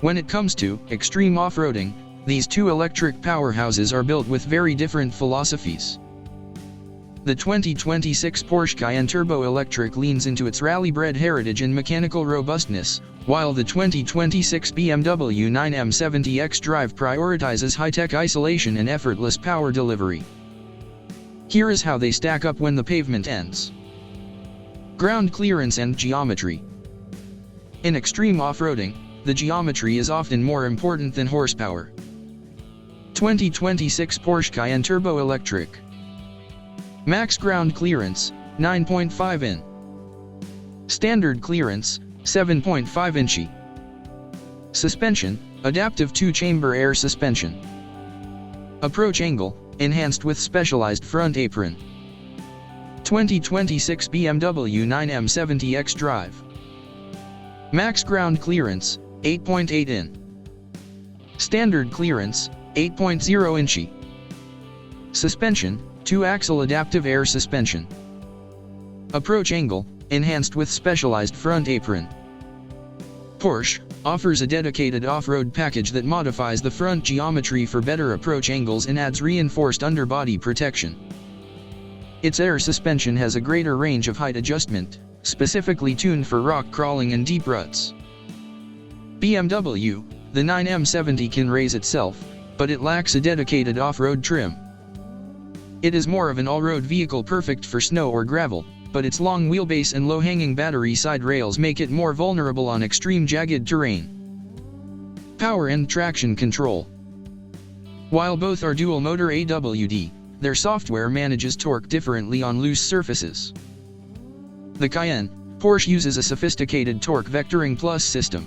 When it comes to extreme off-roading, these two electric powerhouses are built with very different philosophies. The 2026 Porsche Cayenne-Turbo-Electric leans into its rally-bred heritage and mechanical robustness, while the 2026 BMW 9 M70 xDrive prioritizes high-tech isolation and effortless power delivery. Here is how they stack up when the pavement ends. Ground clearance and geometry. In extreme off-roading, the geometry is often more important than horsepower. 2026 Porsche Cayenne-Turbo-Electric. Max ground clearance, 9.5 in. Standard clearance, 7.5 inch. Suspension, adaptive two-chamber air suspension. Approach angle, enhanced with specialized front apron. 2026 BMW 9 M70 xDrive. Max ground clearance, 8.8 in. Standard clearance, 8.0 inch. Suspension, two-axle adaptive air suspension. Approach angle, enhanced with specialized front apron. Porsche offers a dedicated off-road package that modifies the front geometry for better approach angles and adds reinforced underbody protection. Its air suspension has a greater range of height adjustment, specifically tuned for rock crawling and deep ruts. BMW, the 9 M70 can raise itself, but it lacks a dedicated off-road trim. It is more of an all-road vehicle perfect for snow or gravel, but its long wheelbase and low-hanging battery side rails make it more vulnerable on extreme jagged terrain. Power and traction control. While both are dual-motor AWD, their software manages torque differently on loose surfaces. The Cayenne, Porsche uses a sophisticated torque vectoring plus system.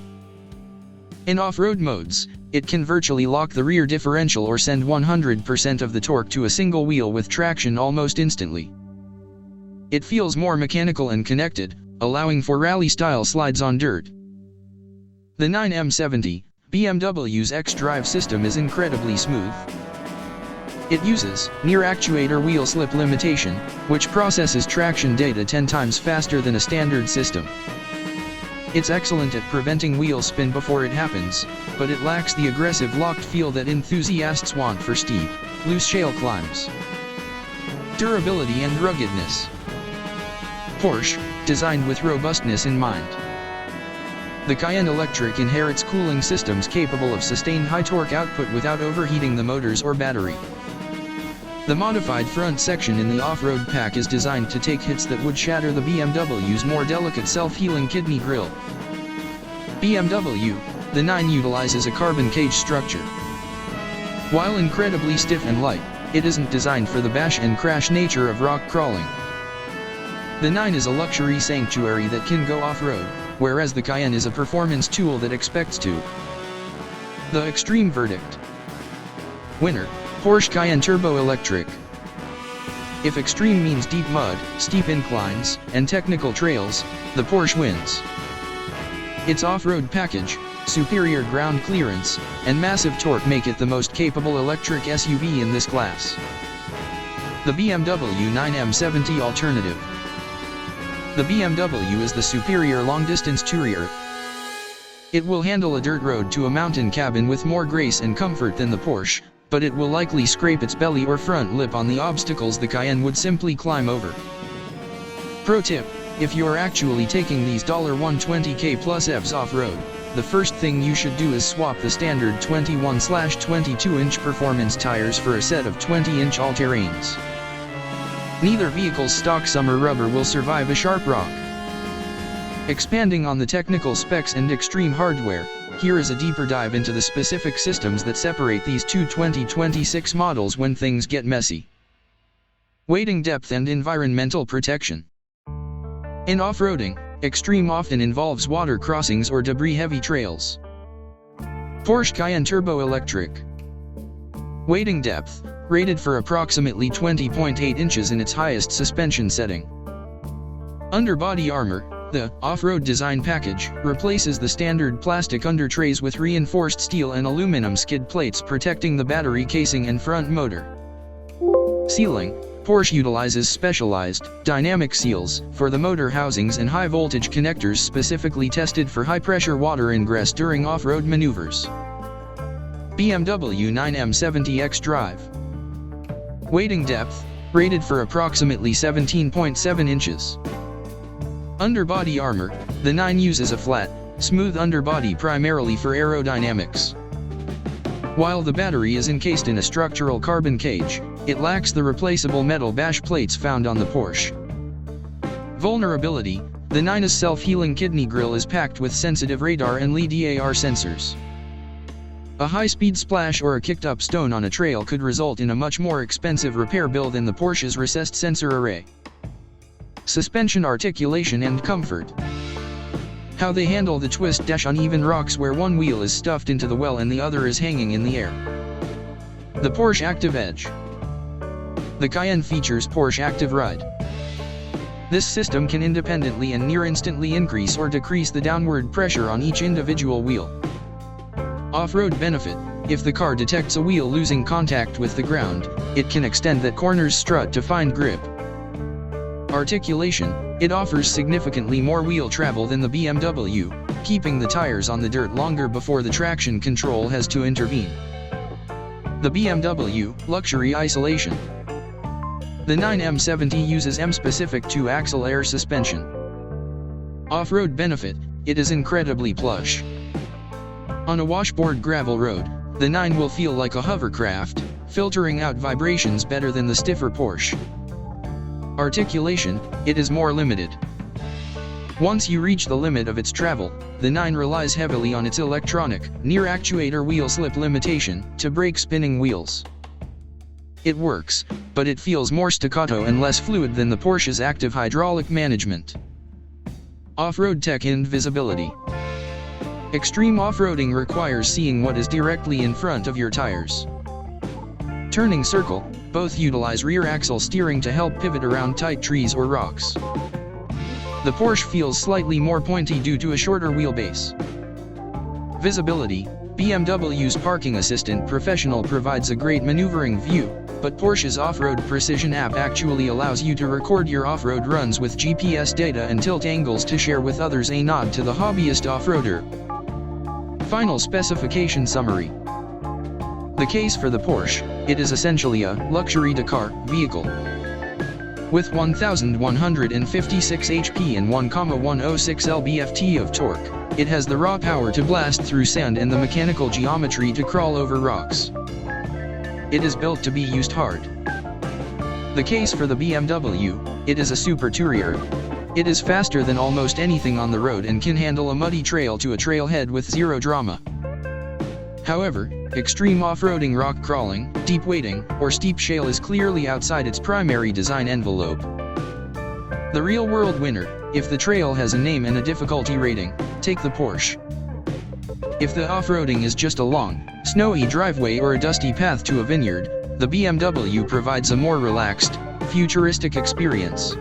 In off-road modes, it can virtually lock the rear differential or send 100% of the torque to a single wheel with traction almost instantly. It feels more mechanical and connected, allowing for rally-style slides on dirt. The 9 M70, BMW's xDrive system is incredibly smooth. It uses near actuator wheel slip limitation, which processes traction data 10 times faster than a standard system. It's excellent at preventing wheel spin before it happens, but it lacks the aggressive locked feel that enthusiasts want for steep, loose shale climbs. Durability and ruggedness. Porsche, designed with robustness in mind. The Cayenne Electric inherits cooling systems capable of sustained high torque output without overheating the motors or battery. The modified front section in the off-road pack is designed to take hits that would shatter the BMW's more delicate self-healing kidney grille. BMW, the 9 utilizes a carbon cage structure. While incredibly stiff and light, it isn't designed for the bash and crash nature of rock crawling. The 9 is a luxury sanctuary that can go off-road, whereas the Cayenne is a performance tool that expects to. The extreme verdict. Winner, Porsche Cayenne-Turbo-Electric. If extreme means deep mud, steep inclines, and technical trails, the Porsche wins. Its off-road package, superior ground clearance, and massive torque make it the most capable electric SUV in this class. The BMW 9 M70 alternative. The BMW is the superior long-distance tourer. It will handle a dirt road to a mountain cabin with more grace and comfort than the Porsche, but it will likely scrape its belly or front lip on the obstacles the Cayenne would simply climb over. Pro tip: if you're actually taking these $120K plus EVs off-road, the first thing you should do is swap the standard 21/22-inch performance tires for a set of 20-inch all-terrains. Neither vehicle's stock summer rubber will survive a sharp rock. Expanding on the technical specs and extreme hardware, here is a deeper dive into the specific systems that separate these two 2026 models when things get messy. Weighting depth and environmental protection. In off-roading, extreme often involves water crossings or debris-heavy trails. Porsche Cayenne-Turbo-Electric. Weighting depth, rated for approximately 20.8 inches in its highest suspension setting. Underbody armor. The off-road design package replaces the standard plastic undertrays with reinforced steel and aluminum skid plates protecting the battery casing and front motor. Sealing. Porsche utilizes specialized, dynamic seals for the motor housings and high-voltage connectors specifically tested for high-pressure water ingress during off-road maneuvers. BMW 9 M70 xDrive. Wading depth, rated for approximately 17.7 inches. Underbody armor, the 9 uses a flat, smooth underbody primarily for aerodynamics. While the battery is encased in a structural carbon cage, it lacks the replaceable metal bash plates found on the Porsche. Vulnerability, the 9's self-healing kidney grille is packed with sensitive radar and lidar sensors. A high-speed splash or a kicked-up stone on a trail could result in a much more expensive repair bill than the Porsche's recessed sensor array. Suspension articulation and comfort. How they handle the twist-uneven rocks where one wheel is stuffed into the well and the other is hanging in the air. The Porsche Active Edge. The Cayenne features Porsche Active Ride. This system can independently and near-instantly increase or decrease the downward pressure on each individual wheel. Off-road benefit. If the car detects a wheel losing contact with the ground, it can extend that corner's strut to find grip. Articulation. It offers significantly more wheel travel than the BMW, keeping the tires on the dirt longer before the traction control has to intervene. The BMW Luxury Isolation. The 9 M70 uses M-specific 2-axle air suspension. Off-road benefit. It is incredibly plush. On a washboard gravel road, the 9 will feel like a hovercraft, filtering out vibrations better than the stiffer Porsche. Articulation. It is more limited. Once you reach the limit of its travel, the 9 relies heavily on its electronic, near-actuator wheel slip limitation, to brake spinning wheels. It works, but it feels more staccato and less fluid than the Porsche's active hydraulic management. Off-road tech and visibility. Extreme off-roading requires seeing what is directly in front of your tires. Turning circle. Both utilize rear axle steering to help pivot around tight trees or rocks. The Porsche feels slightly more pointy due to a shorter wheelbase. Visibility. BMW's Parking Assistant Professional provides a great maneuvering view, but Porsche's Off-Road Precision app actually allows you to record your off-road runs with GPS data and tilt angles to share with others, a nod to the hobbyist off-roader. Final specification summary. The case for the Porsche. It is essentially a luxury car vehicle. With 1,156 HP and 1,106 lb-ft of torque, it has the raw power to blast through sand and the mechanical geometry to crawl over rocks. It is built to be used hard. The case for the BMW. It is a super tourer. It is faster than almost anything on the road and can handle a muddy trail to a trailhead with zero drama. However, extreme off-roading, rock crawling, deep wading, or steep shale is clearly outside its primary design envelope. The real-world winner. If the trail has a name and a difficulty rating, take the Porsche. If the off-roading is just a long, snowy driveway or a dusty path to a vineyard, the BMW provides a more relaxed, futuristic experience.